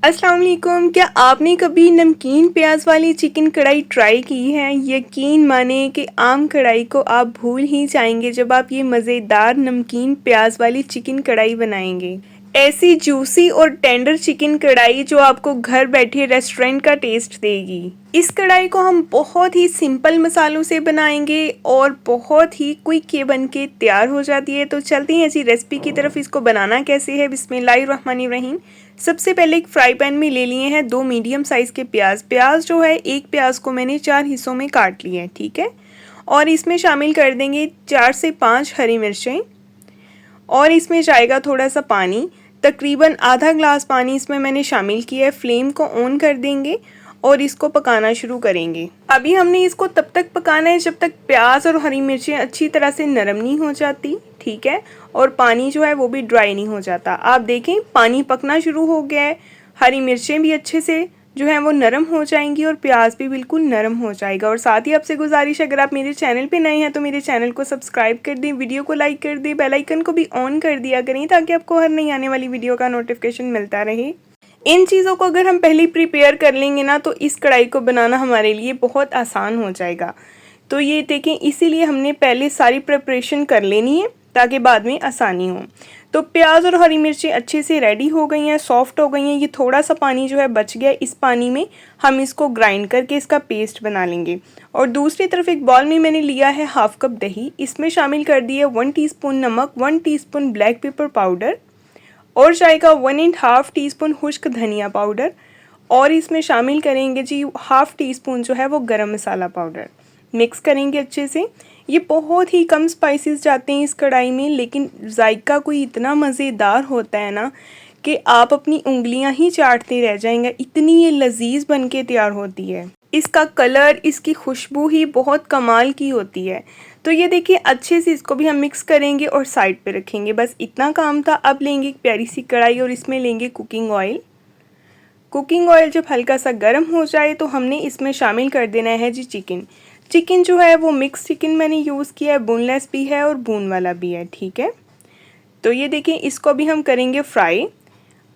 अस्सलाम वालेकुम। क्या आपने कभी नमकीन प्याज वाली चिकन कढ़ाई ट्राई की है? यकीन माने कि आम कढ़ाई को आप भूल ही जाएंगे जब आप ये मज़ेदार नमकीन प्याज वाली चिकन कढ़ाई बनाएंगे। ऐसी जूसी और टेंडर चिकन कढ़ाई जो आपको घर बैठे रेस्टोरेंट का टेस्ट देगी। इस कढ़ाई को हम बहुत ही सिंपल मसालों से बनाएंगे और बहुत ही क्विक ये बन के तैयार हो जाती है। तो चलते हैं ऐसी रेसिपी की तरफ। इसको बनाना कैसे है, बिस्मिल्लाहिर्रहमानिर्रहीम। सबसे पहले एक फ्राई पैन में ले लिए हैं 2 मीडियम साइज़ के प्याज जो है, एक प्याज को मैंने 4 हिस्सों में काट लिया है, ठीक है। और इसमें शामिल कर देंगे 4 से 5 हरी मिर्चें और इसमें जाएगा थोड़ा सा पानी, तकरीबन आधा ग्लास पानी इसमें मैंने शामिल किया है। फ्लेम को ऑन कर देंगे और इसको पकाना शुरू करेंगे। अभी हमने इसको तब तक पकाना है जब तक प्याज और हरी मिर्चें अच्छी तरह से नरम नहीं हो जाती, ठीक है, और पानी जो है वो भी ड्राई नहीं हो जाता। आप देखें पानी पकना शुरू हो गया है, हरी मिर्चें भी अच्छे से जो है वो नरम हो जाएंगी और प्याज भी बिल्कुल नरम हो जाएगा। और साथ ही आपसे गुजारिश है, अगर आप मेरे चैनल पे नए हैं तो मेरे चैनल को सब्सक्राइब कर दें, वीडियो को लाइक कर दें, बेल आइकन को भी ऑन कर दिया करें ताकि आपको हर नई आने वाली वीडियो का नोटिफिकेशन मिलता रहे। इन चीज़ों को अगर हम पहले प्रिपेयर कर लेंगे ना तो इस कढ़ाई को बनाना हमारे लिए बहुत आसान हो जाएगा। तो ये देखें, इसीलिए हमने पहले सारी प्रिपरेशन कर लेनी है ताकि बाद में आसानी हो। तो प्याज और हरी मिर्चें अच्छे से रेडी हो गई हैं, सॉफ्ट हो गई हैं। ये थोड़ा सा पानी जो है बच गया, इस पानी में हम इसको ग्राइंड करके इसका पेस्ट बना लेंगे। और दूसरी तरफ एक बॉल में मैंने लिया है हाफ कप दही, इसमें शामिल कर दिए 1 टीस्पून नमक, 1 टीस्पून ब्लैक पेपर पाउडर और जाएगा 1.5 टीस्पून खुश्क धनिया पाउडर और इसमें शामिल करेंगे जी हाफ टी स्पून जो है वो गरम मसाला पाउडर। मिक्स करेंगे अच्छे से। ये बहुत ही कम स्पाइसेस जाते हैं इस कढ़ाई में, लेकिन जायका कोई इतना मज़ेदार होता है ना कि आप अपनी उंगलियां ही चाटते रह जाएंगे, इतनी ये लजीज बन के तैयार होती है। इसका कलर, इसकी खुशबू ही बहुत कमाल की होती है। तो ये देखिए अच्छे से इसको भी हम मिक्स करेंगे और साइड पे रखेंगे, बस इतना काम था। अब लेंगे एक प्यारी सी कढ़ाई और इसमें लेंगे कुकिंग ऑयल। कुकिंग ऑयल जब हल्का सा गर्म हो जाए तो हमने इसमें शामिल कर देना है जी चिकन। चिकन जो है वो मिक्स चिकन मैंने यूज़ किया है, बोनलेस भी है और बोन वाला भी है, ठीक है। तो ये देखिए इसको भी हम करेंगे फ्राई।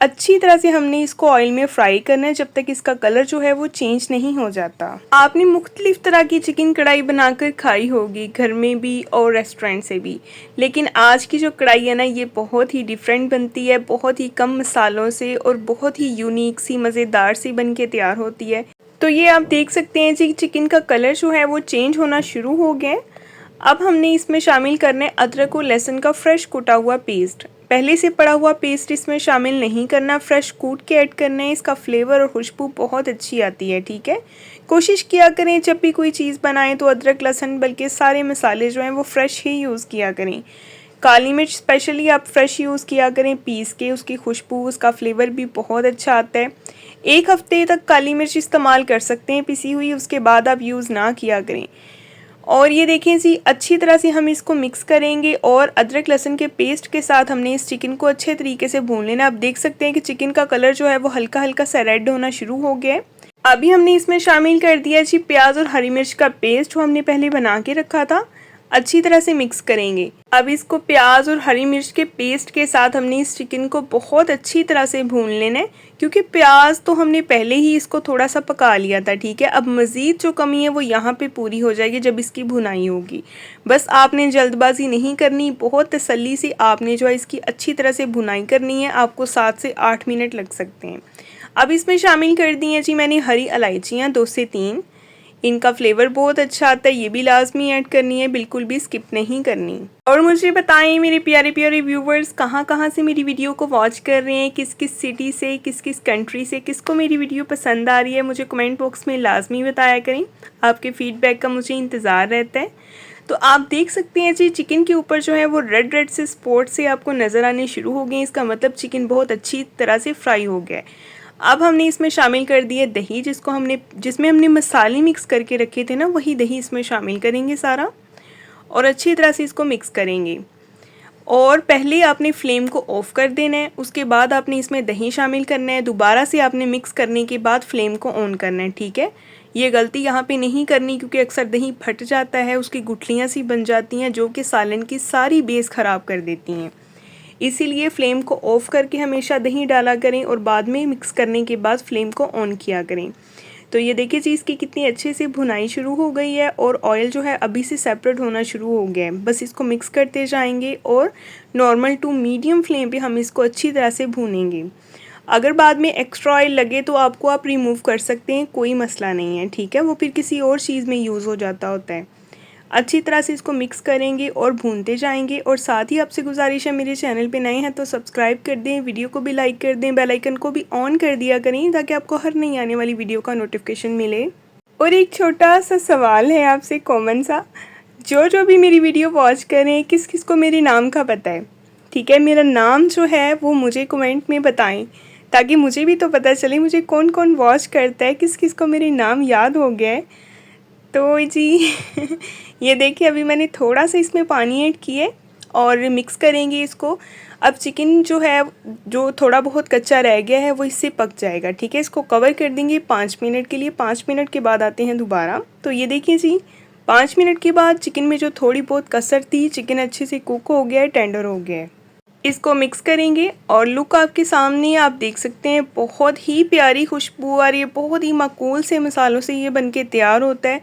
अच्छी तरह से हमने इसको ऑयल में फ्राई करना है जब तक इसका कलर जो है वो चेंज नहीं हो जाता। आपने मुख्तलिफ तरह की चिकन कढ़ाई बनाकर खाई होगी, घर में भी और रेस्टोरेंट से भी, लेकिन आज की जो कढ़ाई है ना ये बहुत ही डिफरेंट बनती है, बहुत ही कम मसालों से और बहुत ही यूनिक सी मज़ेदार सी बन के तैयार होती है। तो ये आप देख सकते हैं जी चिकन का कलर जो है वो चेंज होना शुरू हो गया है। अब हमने इसमें शामिल करना है अदरक और लहसुन का फ्रेश कुटा हुआ पेस्ट। पहले से पड़ा हुआ पेस्ट इसमें शामिल नहीं करना, फ्रेश कूट के ऐड करना है। इसका फ्लेवर और खुशबू बहुत अच्छी आती है, ठीक है। कोशिश किया करें जब भी कोई चीज़ बनाएं तो अदरक लहसुन बल्कि सारे मसाले जो हैं वो फ्रेश ही यूज़ किया करें। काली मिर्च स्पेशली आप फ्रेश यूज़ किया करें पीस के, उसकी खुशबू उसका फ्लेवर भी बहुत अच्छा आता है। 1 हफ्ते तक काली मिर्च इस्तेमाल कर सकते हैं पिसी हुई, उसके बाद आप यूज़ ना किया करें। और ये देखें जी अच्छी तरह से हम इसको मिक्स करेंगे और अदरक लहसुन के पेस्ट के साथ हमने इस चिकन को अच्छे तरीके से भून लेना। आप देख सकते हैं कि चिकन का कलर जो है वो हल्का हल्का सा रेड होना शुरू हो गया है। अभी हमने इसमें शामिल कर दिया जी प्याज और हरी मिर्च का पेस्ट जो हमने पहले बना के रखा था। अच्छी तरह से मिक्स करेंगे। अब इसको प्याज और हरी मिर्च के पेस्ट के साथ हमने इस चिकन को बहुत अच्छी तरह से भून लेना है, क्योंकि प्याज तो हमने पहले ही इसको थोड़ा सा पका लिया था, ठीक है। अब मज़ीद जो कमी है वो यहाँ पे पूरी हो जाएगी जब इसकी भुनाई होगी। बस आपने जल्दबाजी नहीं करनी, बहुत तसल्ली से आपने जो है इसकी अच्छी तरह से भुनाई करनी है। आपको 7 से 8 मिनट लग सकते हैं। अब इसमें शामिल कर दी हैं जी मैंने हरी इलायचियाँ 2 से 3। इनका फ्लेवर बहुत अच्छा आता है, ये भी लाजमी ऐड करनी है, बिल्कुल भी स्किप नहीं करनी। और मुझे बताएं मेरे प्यारे प्यारे व्यूवर्स कहाँ से मेरी वीडियो को वॉच कर रहे हैं, किस किस सिटी से, किस किस कंट्री से, किसको मेरी वीडियो पसंद आ रही है, मुझे कमेंट बॉक्स में लाजमी बताया करें। आपके फीडबैक का मुझे इंतज़ार रहता है। तो आप देख सकते हैं जी चिकन के ऊपर जो है वो रेड रेड से स्पॉट से आपको नज़र आने शुरू हो गए। इसका मतलब चिकन बहुत अच्छी तरह से फ्राई हो गया है। अब हमने इसमें शामिल कर दिए दही, जिसमें हमने मसाले मिक्स करके रखे थे ना, वही दही इसमें शामिल करेंगे सारा और अच्छी तरह से इसको मिक्स करेंगे। और पहले आपने फ्लेम को ऑफ़ कर देना है, उसके बाद आपने इसमें दही शामिल करना है। दोबारा से आपने मिक्स करने के बाद फ्लेम को ऑन करना है, ठीक है। ये गलती यहाँ पे नहीं करनी क्योंकि अक्सर दही फट जाता है, उसकी गुठलियाँ सी बन जाती हैं जो कि सालन की सारी बेस ख़राब कर देती हैं। इसीलिए फ्लेम को ऑफ़ करके हमेशा दही डाला करें और बाद में मिक्स करने के बाद फ्लेम को ऑन किया करें। तो ये देखिए जी इसकी कितनी अच्छे से भुनाई शुरू हो गई है और ऑयल जो है अभी से सेपरेट होना शुरू हो गया है। बस इसको मिक्स करते जाएंगे और नॉर्मल टू मीडियम फ्लेम पे हम इसको अच्छी तरह से भूनेंगे। अगर बाद में एक्स्ट्रा ऑयल लगे तो आप रिमूव कर सकते हैं, कोई मसला नहीं है, ठीक है। वो फिर किसी और चीज़ में यूज़ हो जाता होता है। अच्छी तरह से इसको मिक्स करेंगे और भूनते जाएंगे। और साथ ही आपसे गुजारिश है, मेरे चैनल पे नए हैं तो सब्सक्राइब कर दें, वीडियो को भी लाइक कर दें, बेल आइकन को भी ऑन कर दिया करें ताकि आपको हर नई आने वाली वीडियो का नोटिफिकेशन मिले। और एक छोटा सा सवाल है आपसे, कॉमन सा, जो भी मेरी वीडियो वॉच करें किस किस को मेरे नाम का पता है, ठीक है। मेरा नाम जो है वो मुझे कमेंट में बताएं ताकि मुझे भी तो पता चले मुझे कौन कौन वॉच करता है, किस किस को मेरे नाम याद हो गया है। तो जी ये देखिए अभी मैंने थोड़ा सा इसमें पानी ऐड किए और मिक्स करेंगे इसको। अब चिकन जो है जो थोड़ा बहुत कच्चा रह गया है वो इससे पक जाएगा, ठीक है। इसको कवर कर देंगे 5 मिनट के लिए। 5 मिनट के बाद आते हैं दोबारा। तो ये देखिए जी 5 मिनट के बाद चिकन में जो थोड़ी बहुत कसर थी, चिकन अच्छे से कुक हो गया है, टेंडर हो गया है। इसको मिक्स करेंगे और लुक आपके सामने आप देख सकते हैं, बहुत ही प्यारी खुशबू आ रही है। बहुत ही माकूल से मसालों से ये बनके तैयार होता है,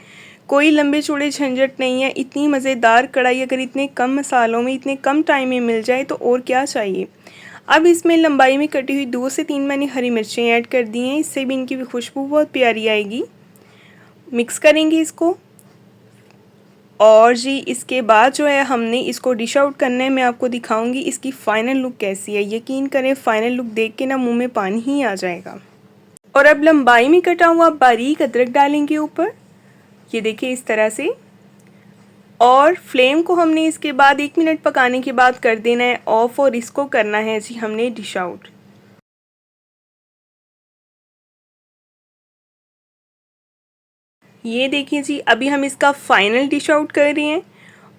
कोई लंबे चौड़े झंझट नहीं है। इतनी मज़ेदार कढ़ाई अगर इतने कम मसालों में इतने कम टाइम में मिल जाए तो और क्या चाहिए। अब इसमें लंबाई में कटी हुई 2 से 3 मैंने हरी मिर्चें ऐड कर दी हैं, इससे भी इनकी खुशबू बहुत प्यारी आएगी। मिक्स करेंगे इसको और जी इसके बाद जो है हमने इसको डिश आउट करना है। मैं आपको दिखाऊंगी इसकी फ़ाइनल लुक कैसी है। यकीन करें फ़ाइनल लुक देख के ना मुंह में पानी ही आ जाएगा। और अब लंबाई में कटा हुआ बारीक अदरक डालेंगे ऊपर, ये देखिए इस तरह से। और फ्लेम को हमने इसके बाद 1 मिनट पकाने के बाद कर देना है ऑफ और इसको करना है जी हमने डिश आउट। ये देखिए जी अभी हम इसका फ़ाइनल डिश आउट कर रहे हैं।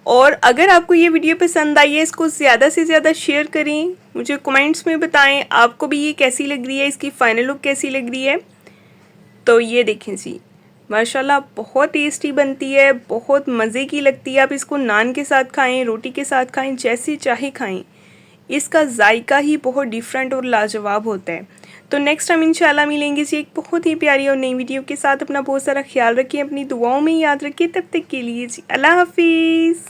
और अगर आपको ये वीडियो पसंद आई है इसको ज़्यादा से ज़्यादा शेयर करें, मुझे कमेंट्स में बताएं आपको भी ये कैसी लग रही है, इसकी फ़ाइनल लुक कैसी लग रही है। तो ये देखें जी माशाल्लाह बहुत टेस्टी बनती है, बहुत मज़े की लगती है। आप इसको नान के साथ खाएं, रोटी के साथ खाएं, जैसे चाहे खाएं। इसका जायका ही बहुत डिफरेंट और लाजवाब होता है। तो नेक्स्ट टाइम इंशाल्लाह मिलेंगे जी एक बहुत ही प्यारी और नई वीडियो के साथ। अपना बहुत सारा ख्याल रखिए, अपनी दुआओं में याद रखिए। तब तक के लिए जी अल्लाह हाफिज़।